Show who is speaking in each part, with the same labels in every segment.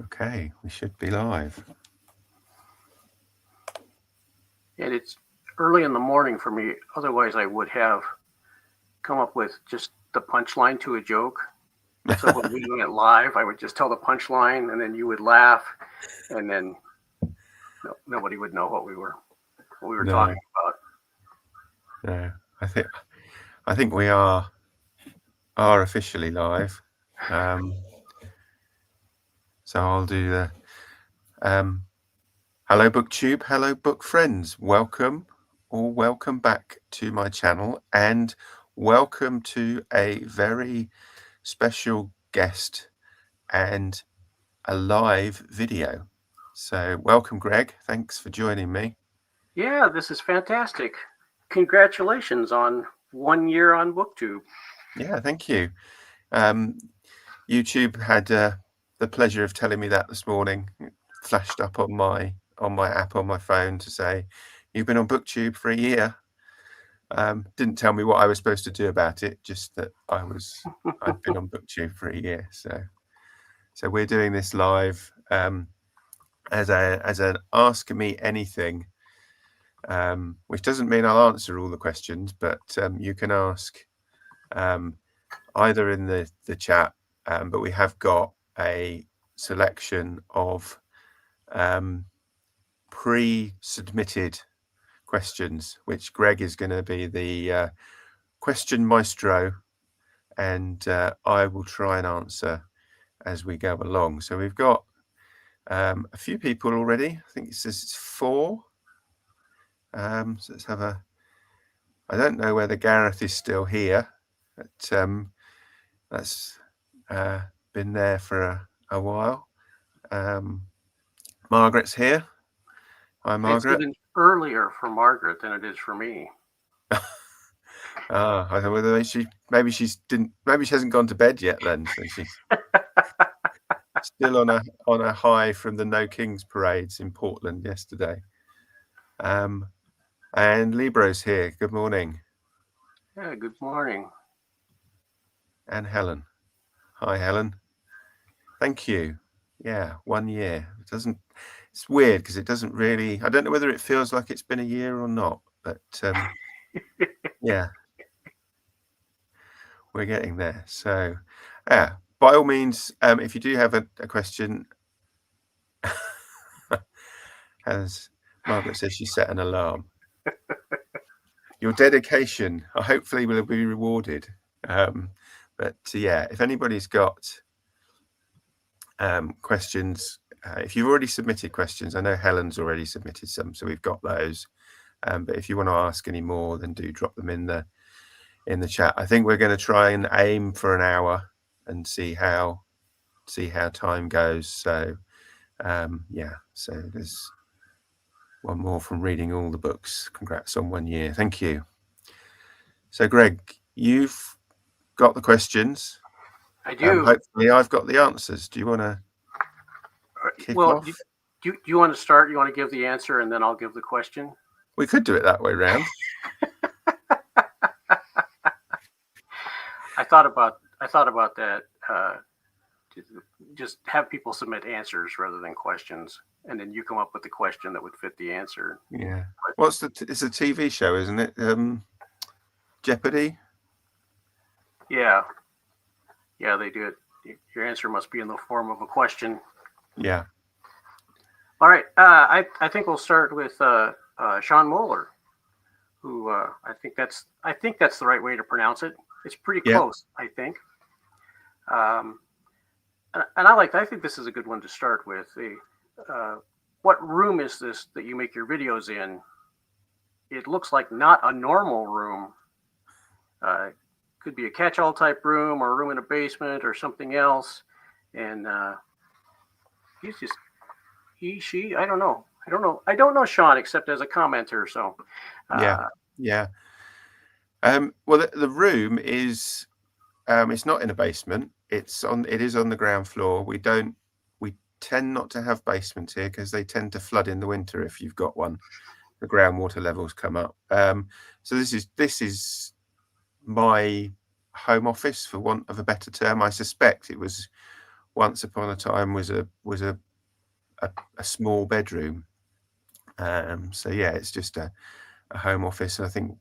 Speaker 1: Okay, we should be live.
Speaker 2: And it's early in the morning for me. Otherwise, I would have come up with just the punchline to a joke. So when we went live, I would just tell the punchline, and then you would laugh, and then nobody would know what we were talking about.
Speaker 1: No, I think we are officially live. So I'll do the hello BookTube, hello book friends, welcome back to my channel, and welcome to a very special guest and a live video. So welcome, Greg. Thanks for joining me.
Speaker 2: Yeah, this is fantastic. Congratulations on 1 year on BookTube.
Speaker 1: Yeah, thank you. YouTube had the pleasure of telling me that this morning. It flashed up on my app on my phone to say you've been on BookTube for a year. Didn't tell me what I was supposed to do about it, just that I'd been on BookTube for a year. So we're doing this live as an Ask Me Anything, which doesn't mean I'll answer all the questions, but you can ask either in the chat, but we have got a selection of pre-submitted questions, which Greg is going to be the question maestro, and I will try and answer as we go along. So we've got a few people already. I think it says it's 4. So let's have a. I don't know whether Gareth is still here, but that's been there for a while. Margaret's here. Hi, Margaret.
Speaker 2: It's even earlier for Margaret than it is for me.
Speaker 1: I don't know whether maybe she hasn't gone to bed yet. Then so she's still on a high from the No Kings parades in Portland yesterday. And Libro's here. Good morning.
Speaker 2: Yeah, good morning.
Speaker 1: And Helen. Hi, Helen. Thank you. Yeah, 1 year. It's weird because it doesn't really. I don't know whether it feels like it's been a year or not, but yeah, we're getting there. So, yeah, by all means, if you do have a question, as Margaret says, she set an alarm. Your dedication, hopefully, will be rewarded. But yeah, if anybody's got questions, if you've already submitted questions, I know Helen's already submitted some, so we've got those. But if you want to ask any more, then do drop them in the chat. I think we're going to try and aim for an hour and see how time goes. So yeah, so there's one more from reading all the books. Congrats on 1 year. Thank you. So Greg, you've got the questions.
Speaker 2: I do.
Speaker 1: Hopefully I've got the answers. Do you want to kick off?
Speaker 2: Do you want to start? You want to give the answer and then I'll give the question?
Speaker 1: We could do it that way round.
Speaker 2: I thought about that. Just have people submit answers rather than questions, and then you come up with the question that would fit the answer.
Speaker 1: Yeah. It's a TV show, isn't it? Jeopardy.
Speaker 2: Yeah, they do it. Your answer must be in the form of a question.
Speaker 1: Yeah.
Speaker 2: All right. I think we'll start with Sean Moeller, who I think that's the right way to pronounce it. It's pretty close, I think. And I think this is a good one to start with. What room is this that you make your videos in? It looks like not a normal room. Could be a catch-all type room or a room in a basement or something else. And he's just she. I don't know. I don't know Sean except as a commenter. So
Speaker 1: yeah. Well, the room is it's not in a basement. It is on the ground floor. We tend not to have basements here because they tend to flood in the winter if you've got one. The groundwater levels come up. So this is my home office, for want of a better term. I suspect it was once upon a time was a small bedroom. So yeah, it's just a home office. I think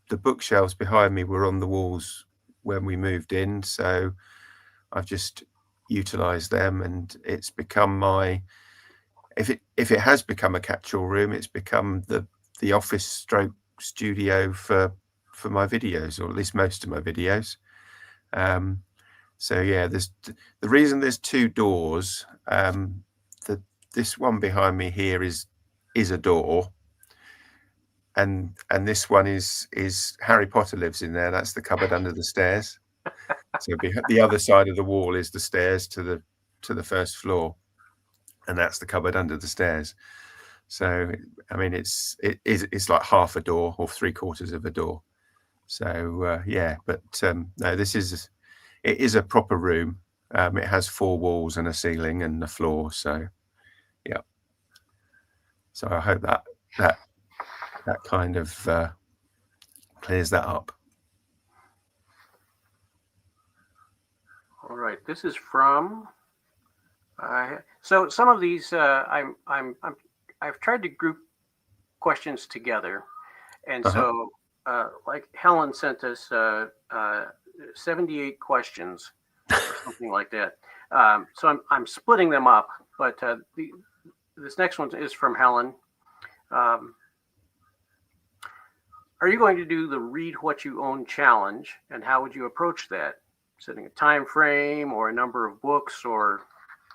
Speaker 1: the bookshelves behind me were on the walls when we moved in, so I've just utilized them, and it's become my, if it has become a catch-all room, it's become the office stroke studio for my videos, or at least most of my videos. So yeah, there's the reason there's two doors. This one behind me here is a door, and this one is Harry Potter lives in there. That's the cupboard under the stairs. So the other side of the wall is the stairs to the first floor, and that's the cupboard under the stairs. So I mean, it's like half a door or 3/4 of a door. So yeah, but no, it is a proper room. It has 4 walls and a ceiling and a floor. So yeah. So I hope that kind of clears that up.
Speaker 2: All right, this is from. So some of these I've tried to group questions together, and so like Helen sent us 78 questions or something like that. So I'm splitting them up, but this next one is from Helen. Are you going to do the Read What You Own challenge, and how would you approach that? Setting a time frame or a number of books or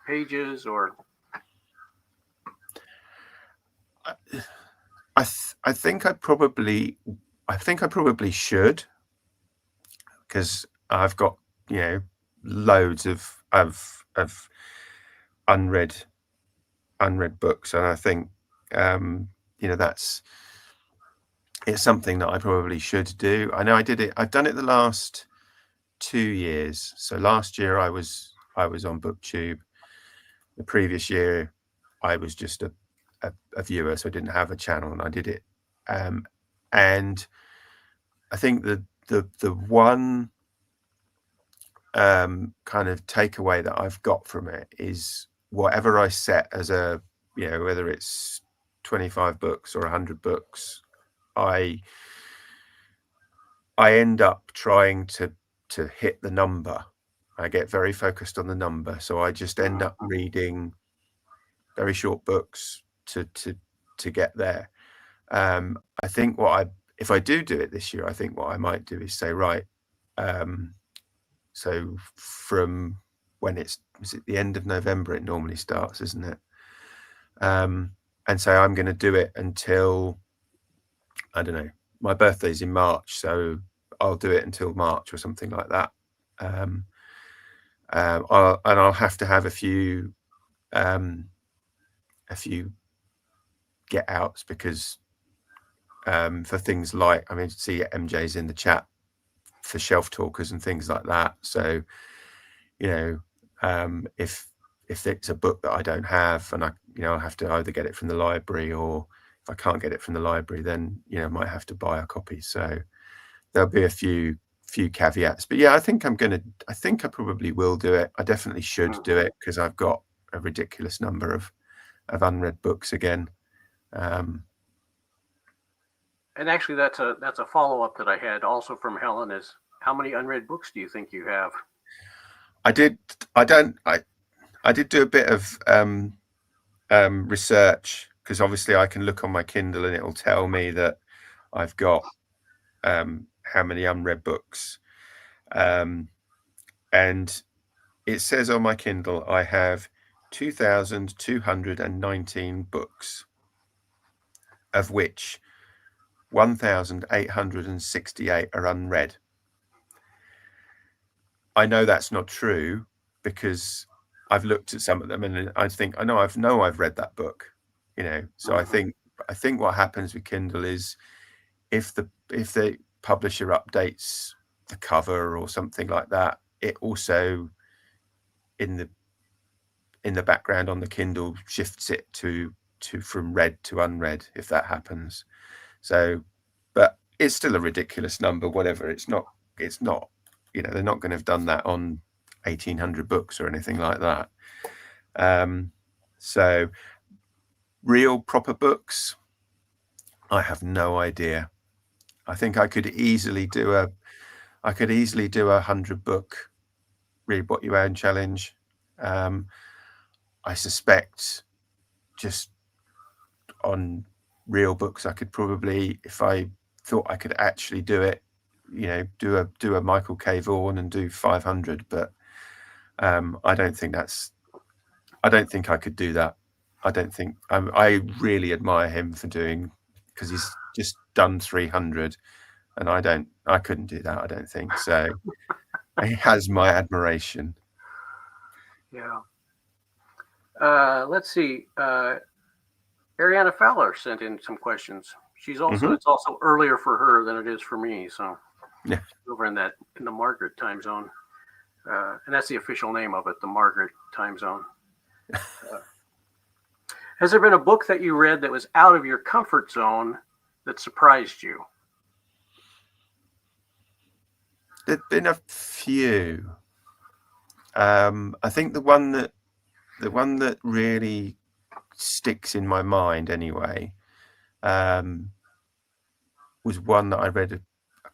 Speaker 2: pages, or?
Speaker 1: I think I probably should, because I've got, you know, loads of unread books, and I think you know, it's something that I probably should do. I know I've done it the last 2 years. So last year I was on BookTube. The previous year I was just a viewer, so I didn't have a channel, and I did it. And I think the one kind of takeaway that I've got from it is, whatever I set as a, you know, whether it's 25 books or 100 books, I end up trying to hit the number. I get very focused on the number, so I just end up reading very short books to get there. I think if I do it this year, I think what I might do is say, right, so from when is it the end of November it normally starts, isn't it? And so I'm going to do it until, I don't know, my birthday's in March, so I'll do it until March or something like that. I'll have to have a few get outs, because for things like, I mean, see MJ's in the chat for shelf talkers and things like that. So, you know, if it's a book that I don't have, and I'll have to either get it from the library, or if I can't get it from the library, then, you know, I might have to buy a copy. So there'll be a few caveats, but yeah, I think I probably will do it. I definitely should do it, because I've got a ridiculous number of unread books again.
Speaker 2: And actually, that's a follow-up that I had also from Helen, is how many unread books do you think you have?
Speaker 1: I did do a bit of research, because obviously I can look on my Kindle and it'll tell me that I've got how many unread books, and it says on my Kindle I have 2,219 books, of which 1,868 are unread. I know that's not true, because I've looked at some of them and I think I know I've read that book, you know. So I think what happens with Kindle is, if the publisher updates the cover or something like that, it also in the background on the Kindle shifts it to from read to unread, if that happens. So, but it's still a ridiculous number, whatever. It's not, you know, they're not going to have done that on 1,800 books or anything like that. So real proper books, I have no idea. I think I could easily do a 100-book read what you own challenge. I suspect just on real books, I could probably, if I thought I could actually do it, do a Michael K. Vaughan and do 500. But I don't think I could do that. I don't think I really admire him for doing, because he's just done 300, and I couldn't do that. I don't think so. He has my admiration.
Speaker 2: Yeah. Let's see. Ariana Fowler sent in some questions. She's also It's also earlier for her than it is for me. So
Speaker 1: yeah,
Speaker 2: over in the Margaret time zone, and that's the official name of it, the Margaret time zone. Has there been a book that you read that was out of your comfort zone that surprised you?
Speaker 1: There've been a few. I think the one that really sticks in my mind anyway was one that I read a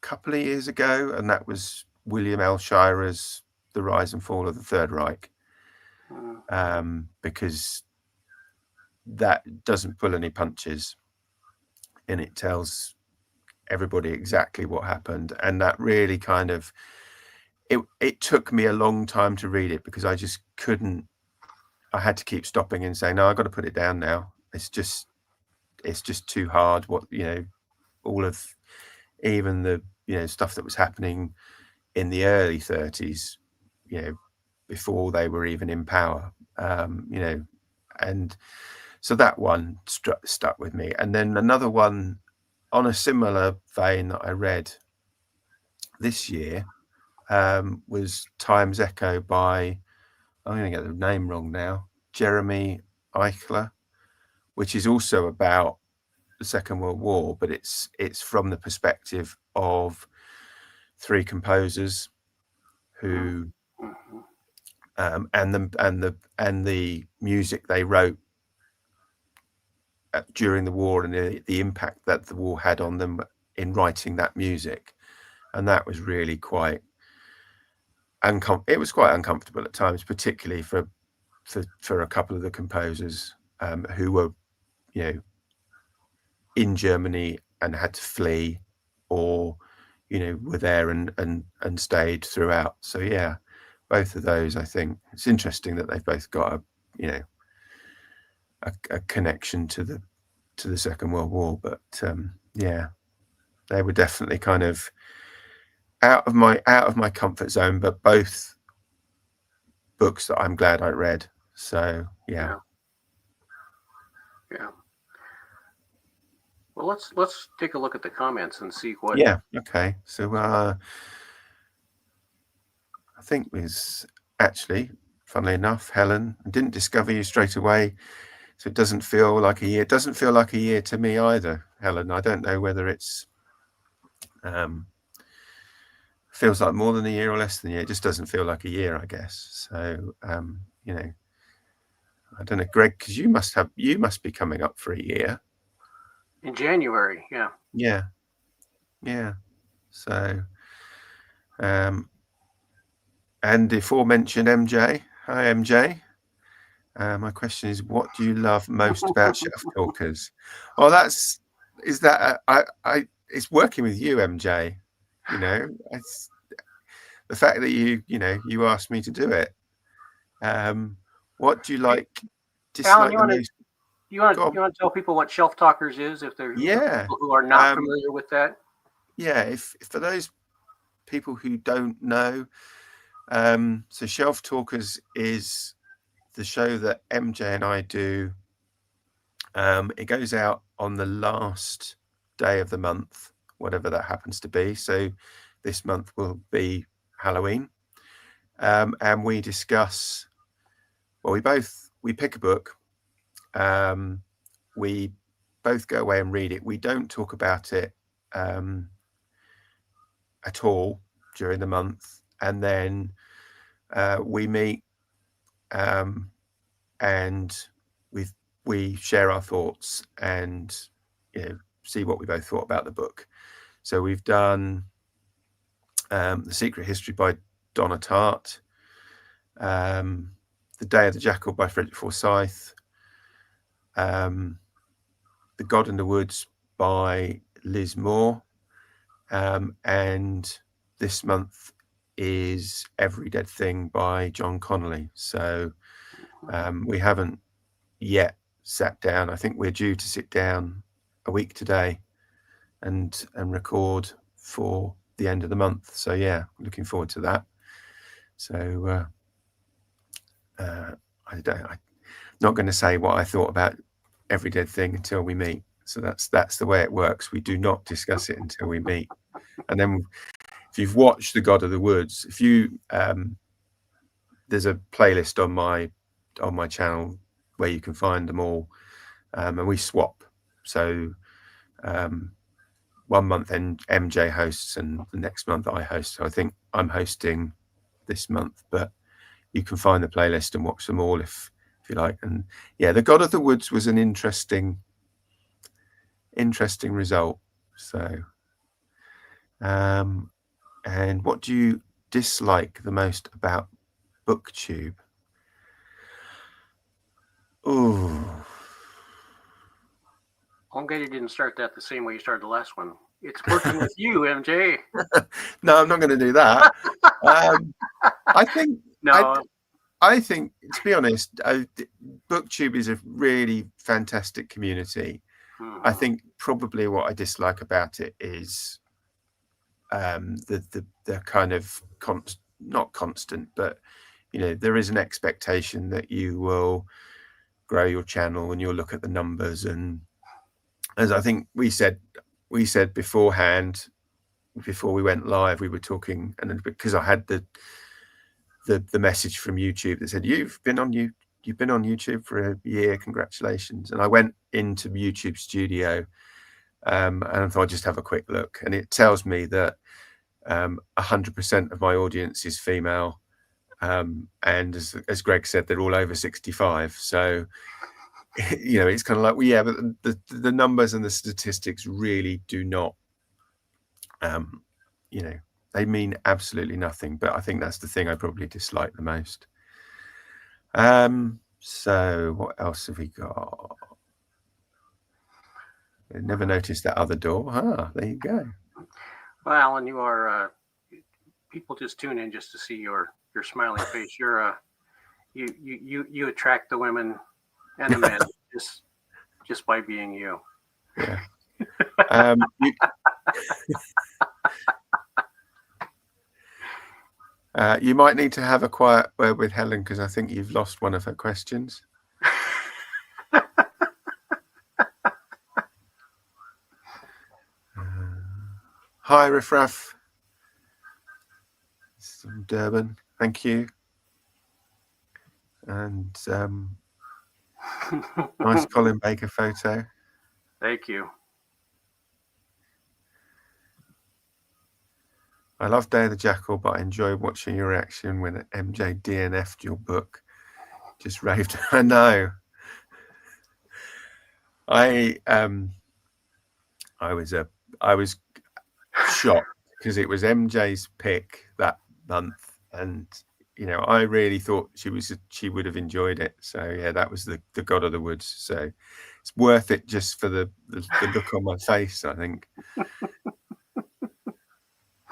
Speaker 1: couple of years ago, and that was William L. Shirer's The Rise and Fall of the Third Reich, because that doesn't pull any punches, and it tells everybody exactly what happened. And that really kind of it took me a long time to read it, because I just couldn't. I had to keep stopping and saying, no, I've got to put it down now. It's just too hard. All of even the stuff that was happening in the early 30s, before they were even in power, and so that one stuck with me. And then another one on a similar vein that I read this year was Time's Echo by, I'm going to get the name wrong now, Jeremy Eichler, which is also about the Second World War, but it's from the perspective of three composers who and the music they wrote during the war, and the impact that the war had on them in writing that music. And that was really quite uncomfortable at times, particularly for a couple of the composers who were in Germany and had to flee, or were there and stayed throughout. So yeah, both of those, I think it's interesting that they've both got a connection to the Second World War. But yeah, they were definitely kind of out of my comfort zone, but both books that I'm glad I read. So yeah.
Speaker 2: Well, let's take a look at the comments and see what.
Speaker 1: Yeah. Okay. So I think it was actually, funnily enough, Helen, I didn't discover you straight away, so it doesn't feel like a year. It doesn't feel like a year to me either, Helen. I don't know whether it's feels like more than a year or less than a year. It just doesn't feel like a year, I guess. So I don't know, Greg, because you must be coming up for a year
Speaker 2: in January.
Speaker 1: Yeah. So and the aforementioned MJ. Hi, MJ. My question is, what do you love most about Shelf Talkers? Oh, it's working with you, MJ. It's the fact that you asked me to do it. What do you like?
Speaker 2: Alan, you want to tell people what Shelf Talkers is, if there's people who are not familiar with that?
Speaker 1: Yeah, if for those people who don't know, so Shelf Talkers is the show that MJ and I do. It goes out on the last day of the month, whatever that happens to be. So this month will be Halloween, and we discuss. Well, we pick a book. We both go away and read it. We don't talk about it at all during the month, and then we meet, and we share our thoughts and see what we both thought about the book. So we've done The Secret History by Donna Tartt, The Day of the Jackal by Frederick Forsyth, The God in the Woods by Liz Moore, and this month is Every Dead Thing by John Connolly. So we haven't yet sat down. I think we're due to sit down a week today and record for the end of the month. So yeah, looking forward to that. So I'm not going to say what I thought about Every Dead Thing until we meet. So that's the way it works. We do not discuss it until we meet. And then if you've watched The God of the Woods, if you there's a playlist on my channel where you can find them all, and we swap. So 1 month MJ hosts and the next month I host. So I think I'm hosting this month, but you can find the playlist and watch them all if you like. And yeah, The God of the Woods was an interesting result. So and what do you dislike the most about BookTube? Oh,
Speaker 2: I'm glad you didn't start that the same way you started the last one. It's working with you, MJ.
Speaker 1: No, I'm not going to do that. I think
Speaker 2: No.
Speaker 1: I think, to be honest, BookTube is a really fantastic community. I think probably what I dislike about it is the kind of not constant, but there is an expectation that you will grow your channel and you'll look at the numbers. And as I think we said beforehand, before we went live, we were talking, and because I had the message from YouTube that said you've been on YouTube for a year, congratulations. And I went into YouTube Studio and I thought I'd just have a quick look, and it tells me that 100% of my audience is female, and as Greg said, they're all over 65. So it's kind of like, well, yeah, but the numbers and the statistics really do not they mean absolutely nothing. But I think that's the thing I probably dislike the most. So what else have we got? I never noticed that other door. There you go.
Speaker 2: Well, Alan, you are people just tune in just to see your smiling face. You're you attract the women and the men just by being you.
Speaker 1: Yeah. You might need to have a quiet word with Helen, because I think you've lost one of her questions. Hi, Riffraff. From Durban. Thank you. And nice Colin Baker photo.
Speaker 2: Thank you.
Speaker 1: I love Day of the Jackal, but I enjoy watching your reaction when MJ DNF'd your book. Just raved. I know. I was shocked because it was MJ's pick that month, and I really thought she would have enjoyed it. So yeah, that was the God of the Woods. So it's worth it just for the look on my face, I think.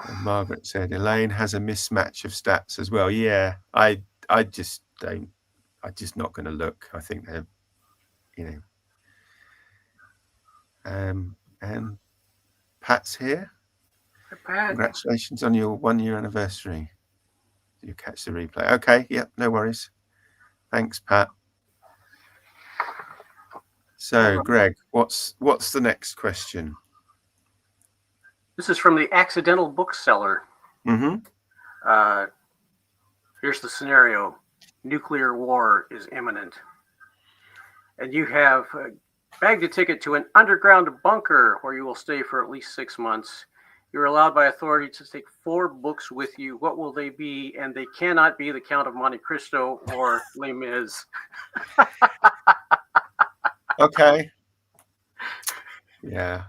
Speaker 1: And Margaret said Elaine has a mismatch of stats as well. Yeah, I just don't. I'm just not going to look. I think they're, and Pat's here.
Speaker 2: Pat.
Speaker 1: Congratulations on your 1 year anniversary. You catch the replay. Okay, yeah, no worries. Thanks, Pat. So, Greg, what's the next question?
Speaker 2: This is from the Accidental Bookseller.
Speaker 1: Mm-hmm.
Speaker 2: Here's the scenario. Nuclear war is imminent. And you have bagged a ticket to an underground bunker where you will stay for at least 6 months. You're allowed by authority to take 4 books with you. What will they be? And they cannot be The Count of Monte Cristo or Les Mis.
Speaker 1: Okay. Yeah.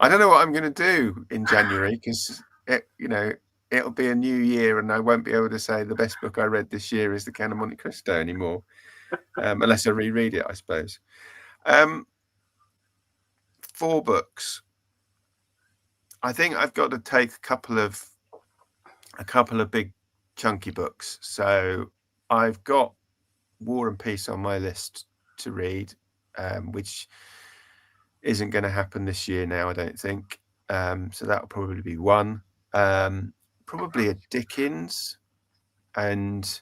Speaker 1: I don't know what I'm going to do in January because it'll be a new year and I won't be able to say the best book I read this year is The Count of Monte Cristo anymore, unless I reread it, I suppose. 4 books. I think I've got to take a couple of big chunky books. So I've got War and Peace on my list to read, which isn't going to happen this year now, I don't think. So that'll probably be one. Probably a Dickens, and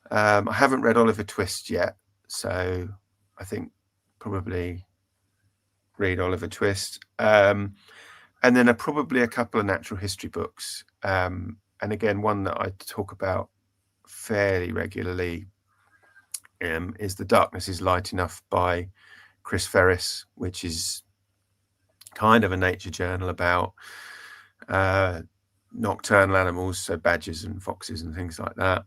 Speaker 1: I haven't read Oliver Twist yet, so I think probably read Oliver Twist. And then probably a couple of natural history books. And again, one that I talk about fairly regularly is The Darkness is Light Enough by Chris Ferris, which is kind of a nature journal about nocturnal animals, so badgers and foxes and things like that.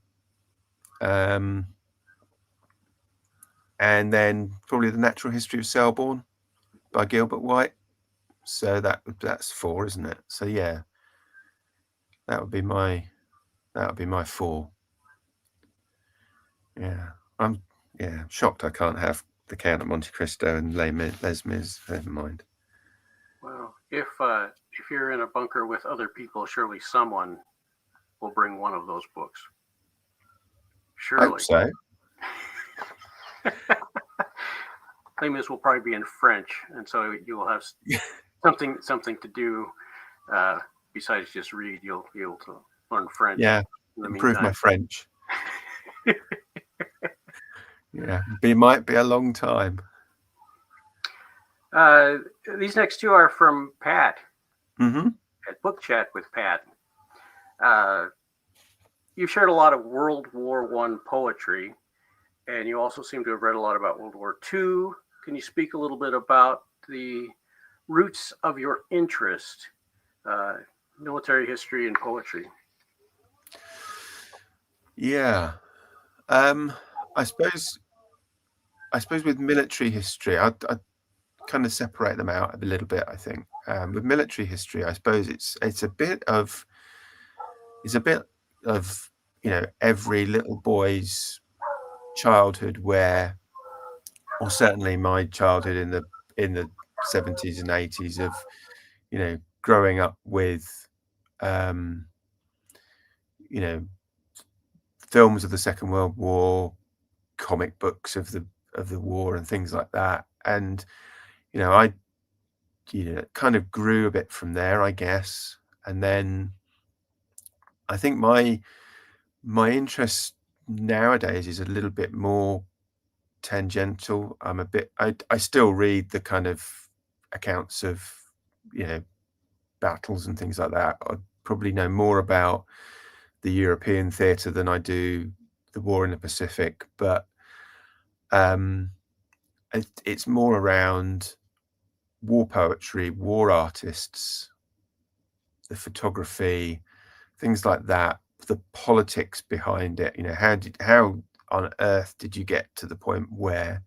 Speaker 1: And then probably The Natural History of Selborne by Gilbert White. So that's 4, isn't it? So yeah, that would be my 4. Yeah, I'm shocked I can't have The Count of Monte Cristo and Les Mis. Never mind.
Speaker 2: Well, if you're in a bunker with other people, surely someone will bring one of those books. Surely.
Speaker 1: Hope so.
Speaker 2: Les Mis will probably be in French, and so you will have something to do besides just read. You'll be able to learn French.
Speaker 1: Yeah, improve my French. Yeah, it might be a long time.
Speaker 2: These next 2 are from Pat
Speaker 1: at
Speaker 2: Book Chat with Pat. You've shared a lot of World War I poetry, and you also seem to have read a lot about World War II. Can you speak a little bit about the roots of your interest, military history and poetry?
Speaker 1: Yeah. I suppose with military history, I'd kind of separate them out a little bit. I think with military history, I suppose it's a bit of every little boy's childhood, where, or certainly my childhood in the 70s and 80s, of growing up with films of the Second World War, comic books of the war and things like that. And I kind of grew a bit from there, I guess. And then I think my interest nowadays is a little bit more tangential. I still read the kind of accounts of battles and things like that. I probably know more about the European theatre than I do the war in the Pacific, but it's more around war poetry, war artists, the photography, things like that, the politics behind it. How on earth did you get to the point where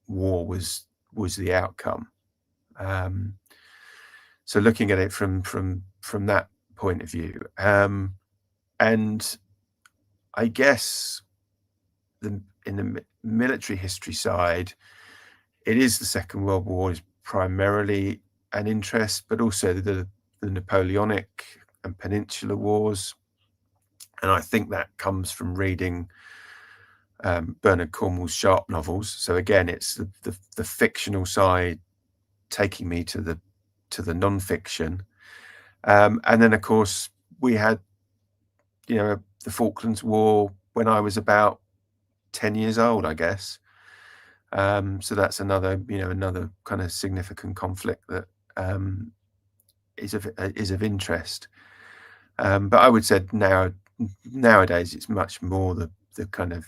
Speaker 1: war was the outcome? So looking at it from that point of view, and I guess in the military history side, it is the Second World War is primarily an interest, but also the Napoleonic and Peninsular Wars. And I think that comes from reading Bernard Cornwell's Sharpe novels. So again, it's the fictional side taking me to the non-fiction. And then, of course, we had, the Falklands War when I was about 10 years old, I guess. So that's another kind of significant conflict that is of interest. But I would say nowadays it's much more the kind of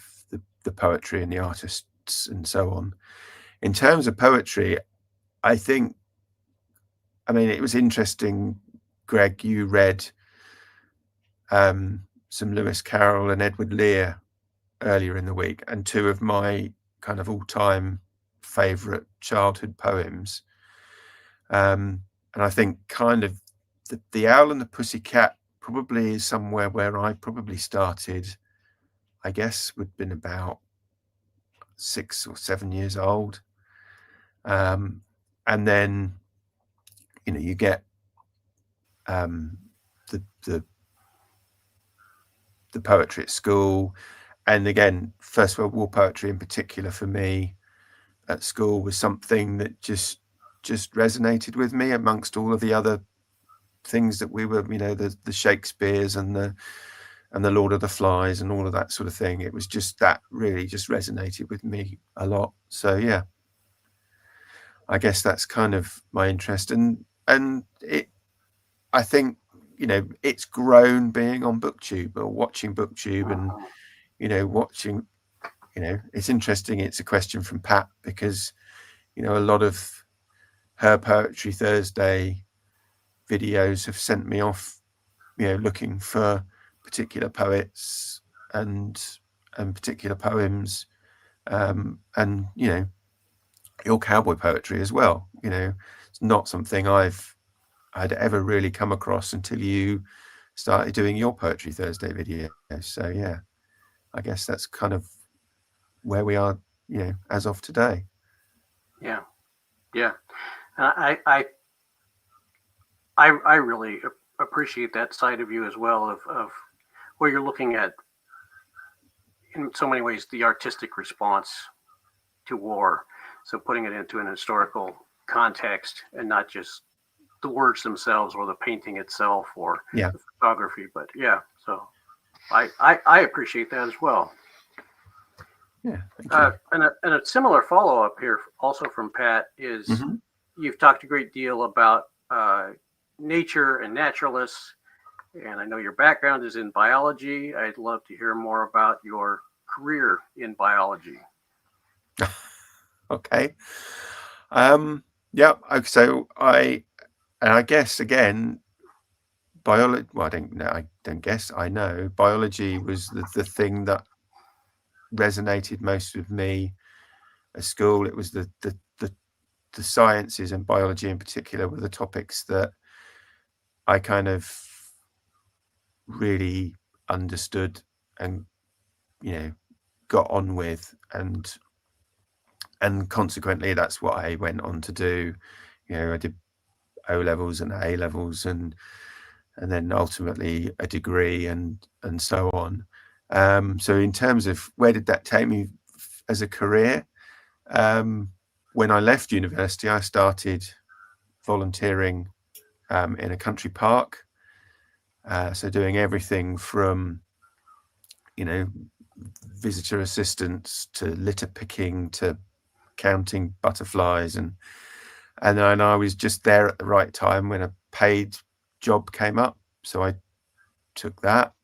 Speaker 1: the poetry and the artists and so on. In terms of poetry, I think I mean, it was interesting, Greg, you read some Lewis Carroll and Edward Lear earlier in the week, and two of my kind of all-time favorite childhood poems. And I think kind of the Owl and the Pussycat probably is somewhere where I probably started, I guess, would have been about 6 or 7 years old. And then, you know, you get the poetry at school. And again, First World War poetry in particular for me at school was something that just resonated with me amongst all of the other things that we were, you know, the Shakespeares and the Lord of the Flies and all of that sort of thing. It was just that really just resonated with me a lot. So yeah, I guess that's kind of my interest. And it, I think, you know, it's grown being on BookTube or watching BookTube and, you know, watching, you know, it's interesting. It's a question from Pat because, you know, a lot of her Poetry Thursday videos have sent me off, you know, looking for particular poets and particular poems, and, you know, your cowboy poetry as well. You know, it's not something I'd ever really come across until you started doing your Poetry Thursday video. So yeah, I guess that's kind of where we are, you know, as of today.
Speaker 2: Yeah. I really appreciate that side of you as well, of where you're looking at, in so many ways, the artistic response to war. So putting it into an historical context and not just the words themselves or the painting itself or the photography. But yeah, so I appreciate that as well.
Speaker 1: Yeah. Thank you.
Speaker 2: And a similar follow-up here also from Pat is you've talked a great deal about nature and naturalists, and I know your background is in biology. I'd love to hear more about your career in biology.
Speaker 1: Okay. Yeah. So I guess again, biology. Well, I don't guess. I know biology was the thing that resonated most with me at school. It was the sciences, and biology in particular were the topics that I kind of really understood and, you know, got on with, and consequently that's what I went on to do. You know, I did O levels and A levels and then ultimately a degree and so on. So in terms of where did that take me as a career, when I left university, I started volunteering in a country park. So doing everything from, you know, visitor assistance to litter picking to counting butterflies, and then I was just there at the right time when a paid job came up, so I took that,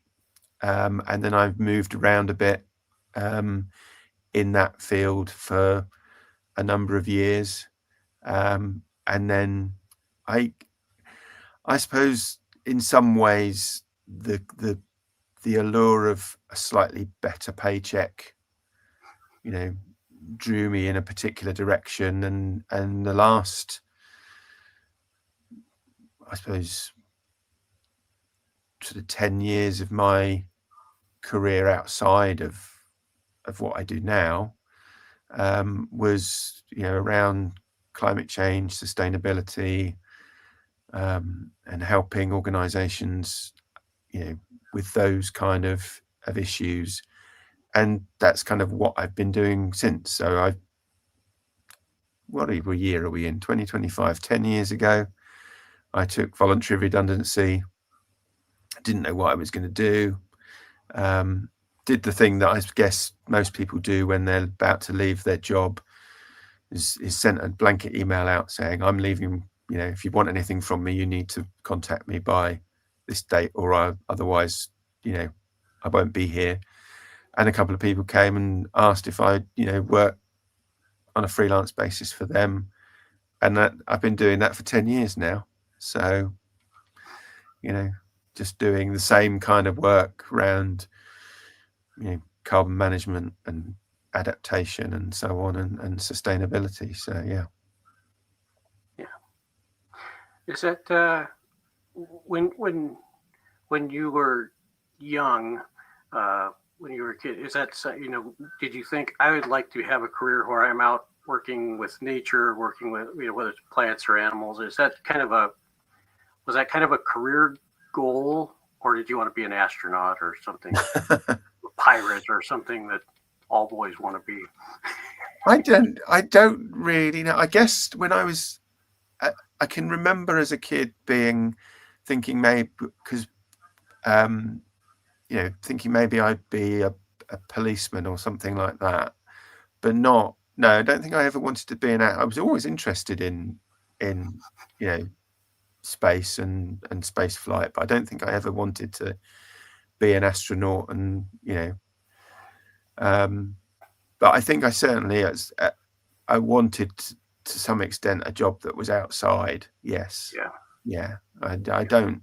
Speaker 1: and then I've moved around a bit in that field for a number of years, and then I suppose in some ways the allure of a slightly better paycheck, you know, drew me in a particular direction, and the last, I suppose, sort of 10 years of my career outside of what I do now was, you know, around climate change, sustainability, and helping organizations, you know, with those kind of issues. And that's kind of what I've been doing since. So what year are we in? 2025, 10 years ago, I took voluntary redundancy. Didn't know what I was going to do. Did the thing that I guess most people do when they're about to leave their job, is sent a blanket email out saying, I'm leaving, you know, if you want anything from me, you need to contact me by this date, or otherwise, you know, I won't be here. And a couple of people came and asked if I, you know, work on a freelance basis for them. And that I've been doing that for 10 years now. So, just doing the same kind of work around, carbon management and adaptation and so on, and sustainability. So, yeah.
Speaker 2: Is that when you were young, when you were a kid, is that did you think I would like to have a career where I'm out working with nature, working with whether it's plants or animals? Was that kind of a career goal, or did you want to be an astronaut or something, a pirate or something that all boys want to be?
Speaker 1: I don't really know. I guess when I was, I can remember as a kid thinking maybe because, thinking maybe I'd be a policeman or something like that, but no, I don't think I ever wanted to be I was always interested in space and space flight, but I don't think I ever wanted to be an astronaut. And but I think I certainly I wanted to some extent a job that was outside. Yes. Yeah. I don't,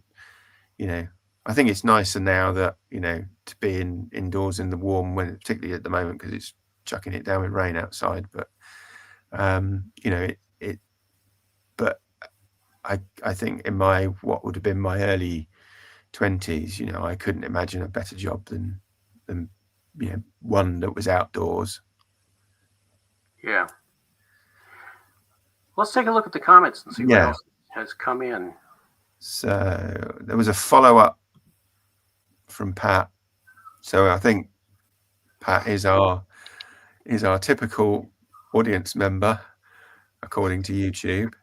Speaker 1: I think it's nicer now that, to be indoors in the warm, when particularly at the moment, because it's chucking it down with rain outside. But, but I think in what would have been my early 20s, I couldn't imagine a better job than one that was outdoors.
Speaker 2: Yeah. Let's take a look at the comments and see what else has come in.
Speaker 1: So there was a follow-up from Pat. So I think Pat is our typical audience member, according to YouTube.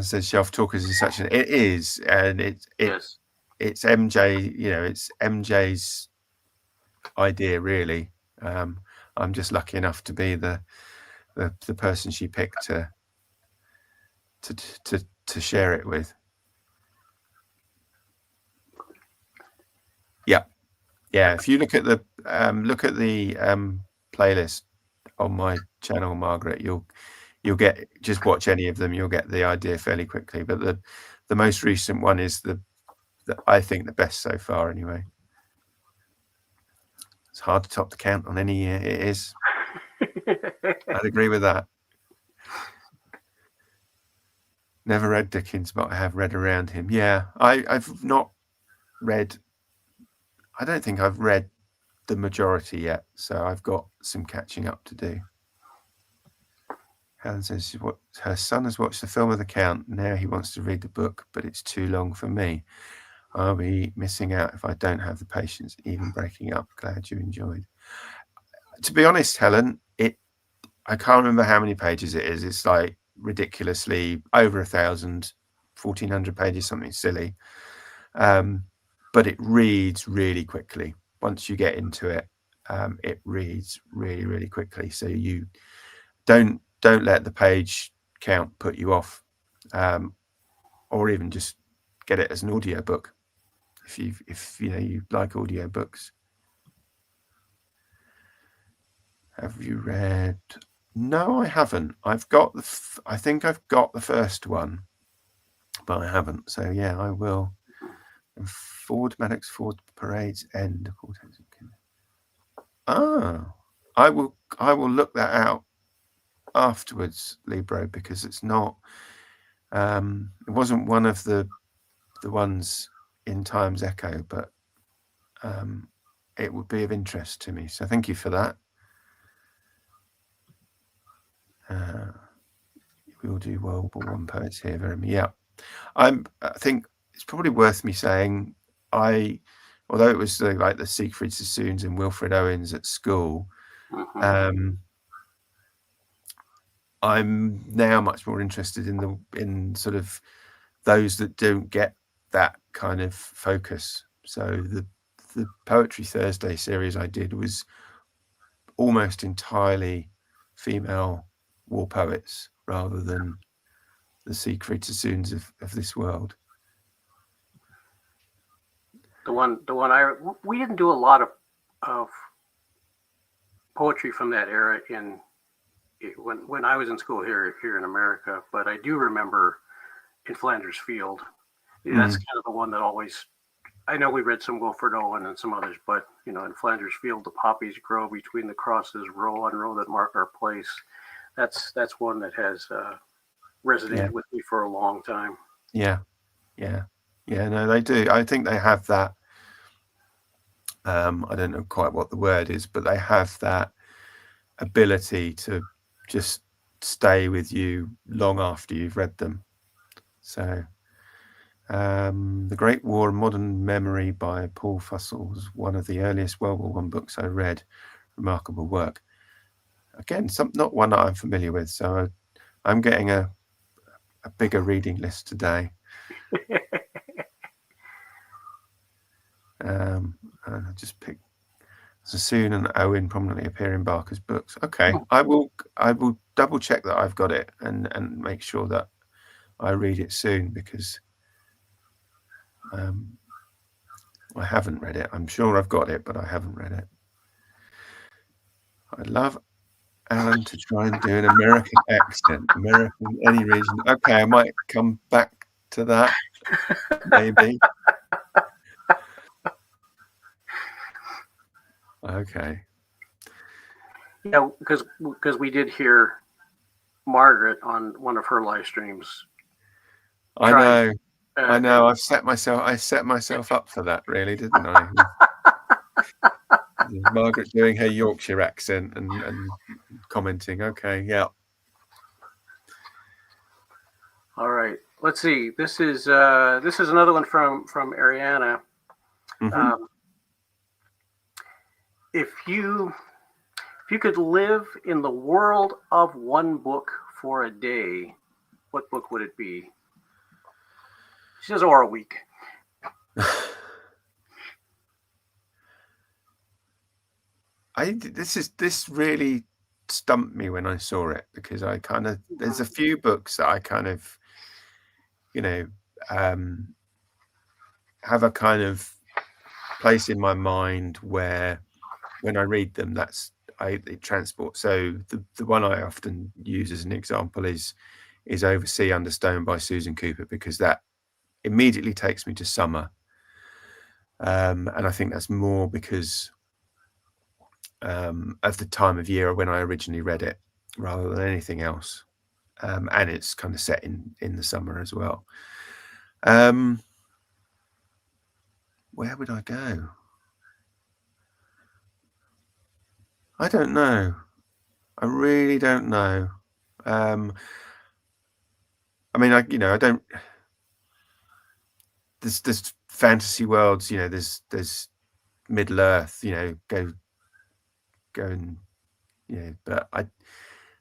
Speaker 1: Says Shelf Talkers is such it is, and it's MJ. It's MJ's idea, really. I'm just lucky enough to be the person she picked to share it with. Yeah. If you look at the playlist on my channel, Margaret, you'll get, just watch any of them, you'll get the idea fairly quickly. But the most recent one is the I think the best so far, anyway. It's hard to top the count on any year. It is. I'd agree with that. Never read Dickens, but I have read around him. Yeah, I've not read. I don't think I've read the majority yet, so I've got some catching up to do. Helen says her son has watched the film of The Count. Now he wants to read the book, but it's too long for me. I'll be missing out if I don't have the patience, even breaking up. Glad you enjoyed. To be honest, Helen, I can't remember how many pages it is. It's like ridiculously over 1,000, 1,400 pages, something silly. But it reads really quickly. Once you get into it, it reads really, really quickly. So you don't let the page count put you off, or even just get it as an audio book if you like audio books. Have you read? No, I haven't. I think I've got the first one, but I haven't. So yeah, I will. Maddox Ford Parade's End. I will look that out afterwards, Libro, because it's not. It wasn't one of the ones in Times Echo, but it would be of interest to me. So thank you for that. We'll do World War I poets here, Jeremy. Yeah, I think it's probably worth me saying although it was like the Siegfried Sassoons and Wilfred Owens at school, I'm now much more interested in sort of those that don't get that kind of focus. So the Poetry Thursday series I did was almost entirely female war poets rather than the Siegfried Sassoons of this world. We didn't do a lot of poetry from that era in
Speaker 2: when I was in school here in America, but I do remember In Flanders Field. That's kind of the one that always. I know we read some Wilfred Owen and some others, but In Flanders Field, the poppies grow between the crosses, row on row that mark our place. That's one that has resonated with me for a long time.
Speaker 1: Yeah. No, they do. I think they have that. I don't know quite what the word is, but they have that ability to just stay with you long after you've read them. So, The Great War and Modern Memory by Paul Fussell was one of the earliest World War I books I read. Remarkable work. Again, not one that I'm familiar with, so I'm getting a bigger reading list today. And I just picked Sassoon and Owen prominently appear in Barker's books. Okay, I will double check that I've got it and make sure that I read it soon, because I haven't read it. I'm sure I've got it, but I haven't read it. I'd love Alan to try and do an American accent. American, any region. Okay, I might come back to that, maybe. Okay.
Speaker 2: Yeah, because we did hear Margaret on one of her live streams.
Speaker 1: I know. I set myself up for that, really, didn't I? Margaret doing her Yorkshire accent and commenting. Okay, yeah.
Speaker 2: All right. Let's see. This is another one from Ariana.
Speaker 1: Mm-hmm.
Speaker 2: If you could live in the world of one book for a day, what book would it be? She says, or a week.
Speaker 1: This really stumped me when I saw it, because there's a few books that I kind of, have a kind of place in my mind where when I read them, it transports. So the one I often use as an example is Over Sea Under Stone by Susan Cooper, because that immediately takes me to summer. And I think that's more because of the time of year when I originally read it, rather than anything else. And it's kind of set in the summer as well. Where would I go? I don't know. I really don't know. I mean, I don't. There's fantasy worlds, there's Middle Earth, go and, but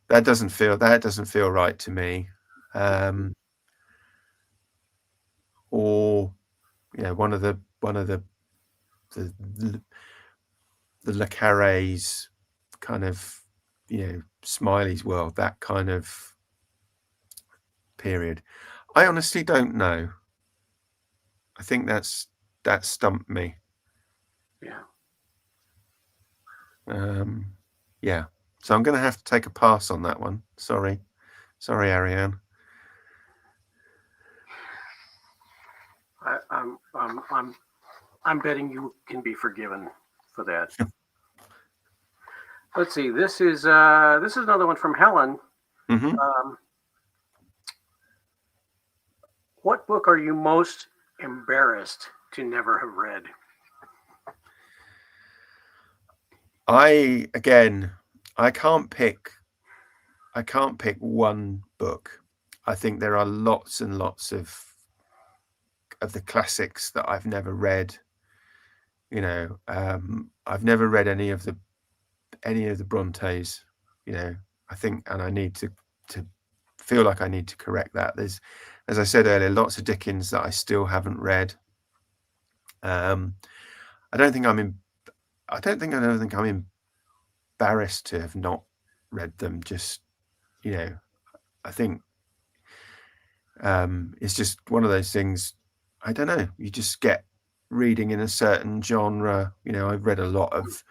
Speaker 1: that doesn't feel right to me. Or, one of the Le Carre's kind of, Smiley's world, that kind of period. I honestly don't know. I think that stumped me.
Speaker 2: Yeah.
Speaker 1: Yeah. So I'm going to have to take a pass on that one. Sorry, Ariane.
Speaker 2: I'm betting you can be forgiven for that. Let's see. This is another one from Helen.
Speaker 1: Mm-hmm.
Speaker 2: What book are you most embarrassed to never have read?
Speaker 1: I can't pick one book. I think there are lots and lots of the classics that I've never read. I've never read any of the Brontes. I think, and I need to feel like I need to correct that. There's, as I said earlier, lots of Dickens that I still haven't read. I don't think I'm embarrassed to have not read them. Just, I think it's just one of those things. I don't know. You just get reading in a certain genre. I've read a lot of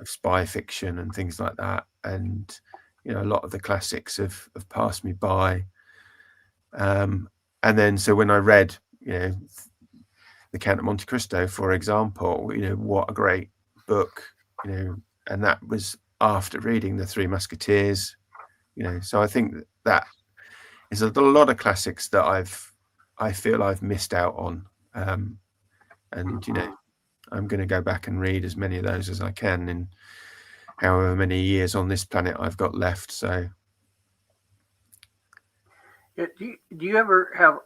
Speaker 1: spy fiction and things like that, and you know, a lot of the classics have passed me by. And then, so when I read, you know, The Count of Monte Cristo, for example, you know, what a great book, you know, and that was after reading The Three Musketeers, you know. So I think that is a lot of classics that I feel I've missed out on. And, you know, I'm going to go back and read as many of those as I can in however many years on this planet I've got left. So,
Speaker 2: Yeah, do you ever have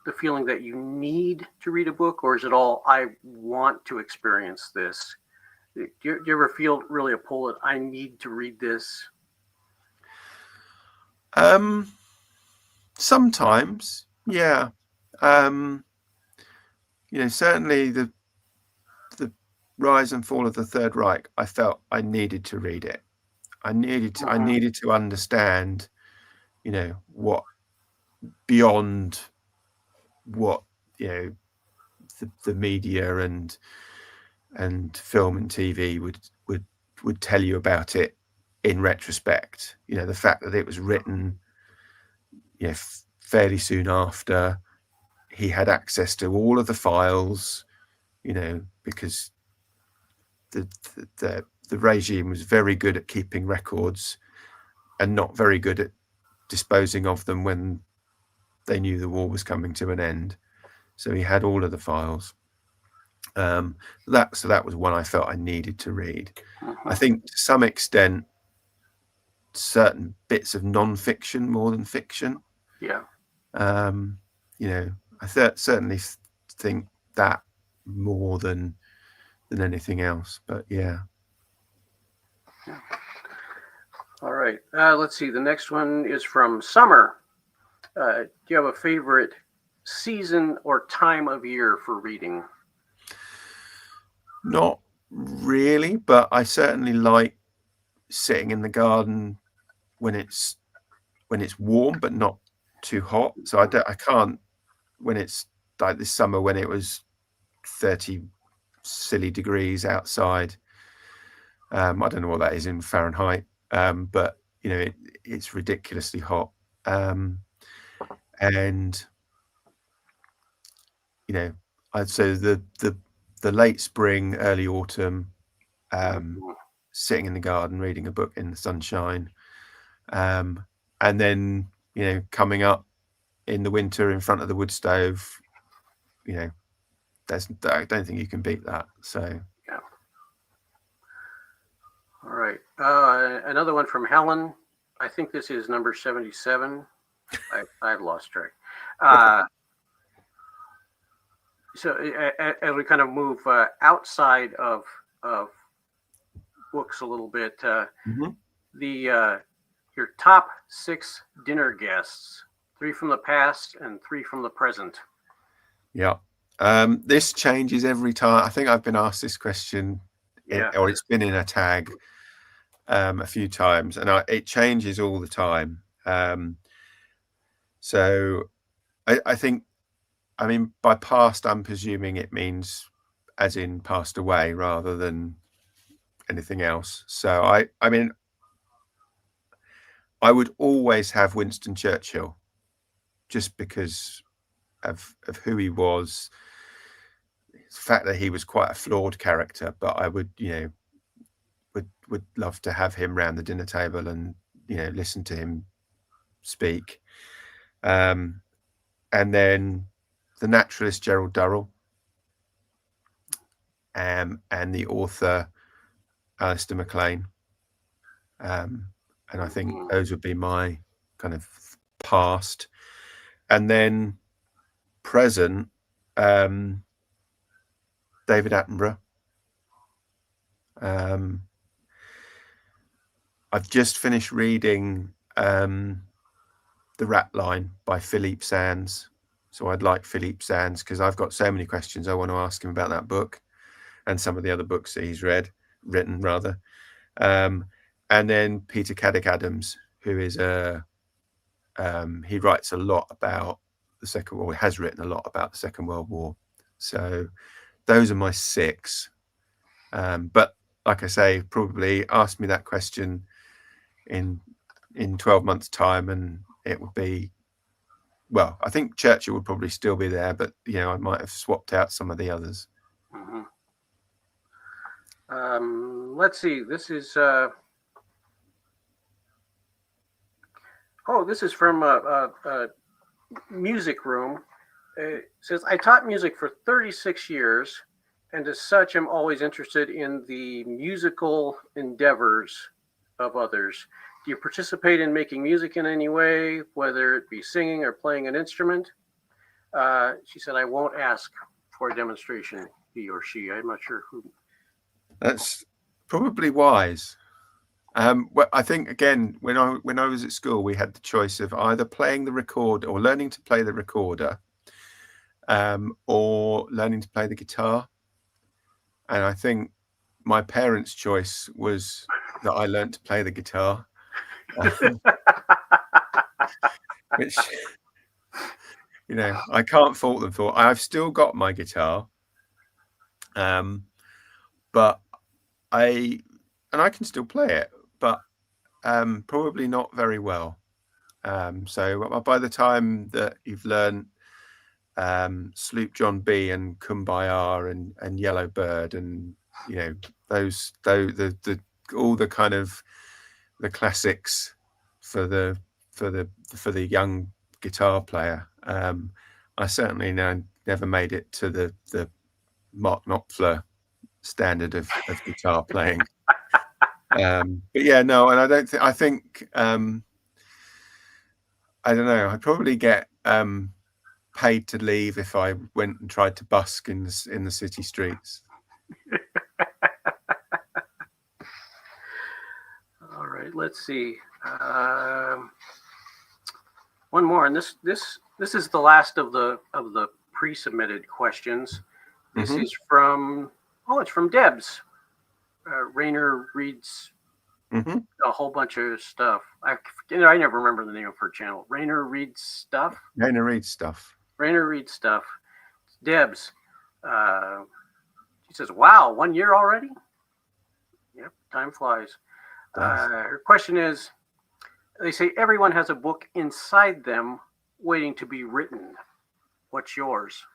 Speaker 2: the feeling that you need to read a book, or is it all I want to experience this? Do you ever feel really a pull that I need to read this?
Speaker 1: Sometimes, yeah. You know, certainly the Rise and Fall of the Third Reich, I felt I needed to read it. I needed to understand, you know, what beyond what, you know, the media and film and TV would tell you about it in retrospect. You know, the fact that it was written, you know, fairly soon after, he had access to all of the files, you know, because the regime was very good at keeping records and not very good at disposing of them when they knew the war was coming to an end. So he had all of the files. That was one I felt I needed to read. I think to some extent, certain bits of non-fiction more than fiction.
Speaker 2: Yeah.
Speaker 1: You know, I certainly think that more than anything else. But yeah.
Speaker 2: All right. Let's see. The next one is from Summer. Do you have a favorite season or time of year for reading?
Speaker 1: Not really, but I certainly like sitting in the garden when it's warm but not too hot. So I can't, when it's like this summer when it was 30 silly degrees outside. I don't know what that is in Fahrenheit, but you know, it's ridiculously hot. And you know, I'd say the late spring, early autumn, sitting in the garden reading a book in the sunshine, and then, you know, coming up in the winter in front of the wood stove, you know, I don't think you can beat that. So
Speaker 2: yeah. All right. Another one from Helen. I think this is number 77. I've lost track. So as we kind of move outside of books a little bit, your top 6 dinner guests, 3 from the past and 3 from the present.
Speaker 1: Yeah. This changes every time. I think I've been asked this question, or it's been in a tag a few times, and it changes all the time. So I think, I mean, by past, I'm presuming it means as in passed away rather than anything else. So I mean, I would always have Winston Churchill, just because of who he was, the fact that he was quite a flawed character. But I would, you know, would love to have him round the dinner table and, you know, listen to him speak. And then the naturalist Gerald Durrell, and the author Alistair MacLean. And I think those would be my kind of past. And then present, David Attenborough. I've just finished reading The Rat Line by Philippe Sands. So I'd like Philippe Sands because I've got so many questions I want to ask him about that book and some of the other books that he's written rather. And then Peter Caddick Adams, who is he writes a lot about the Second World War, has written a lot about the Second World War. So those are my 6. But like I say, probably ask me that question in 12 months' time, and it would be, well, I think Churchill would probably still be there, but I might have swapped out some of the others.
Speaker 2: Mm-hmm. Let's see. This is this is from a music room. It says, I taught music for 36 years, and as such, I'm always interested in the musical endeavors of others. Do you participate in making music in any way, whether it be singing or playing an instrument? She said, I won't ask for a demonstration, he or she. I'm not sure who.
Speaker 1: That's probably wise. Well, I think, again, when I was at school, we had the choice of either playing the record or learning to play the recorder, or learning to play the guitar. And I think my parents' choice was that I learned to play the guitar, which, I can't fault them for. I've still got my guitar, but I can still play it, but probably not very well. So by the time that you've learned Sloop John B and Kumbaya and Yellow Bird, and those all the kind of the classics for the young guitar player, I certainly never made it to the Mark Knopfler standard of guitar playing. But yeah, no, and I think I don't know, I'd probably get paid to leave if I went and tried to busk in the city streets.
Speaker 2: All right, let's see. One more, and this is the last of the pre-submitted questions. This is from it's from Debs. Rainer reads a whole bunch of stuff. I never remember the name of her channel. Rainer reads stuff.
Speaker 1: Rainer reads stuff.
Speaker 2: Debs. She says, "Wow, 1 year already." Yep, time flies. Her question is, they say everyone has a book inside them waiting to be written. What's yours?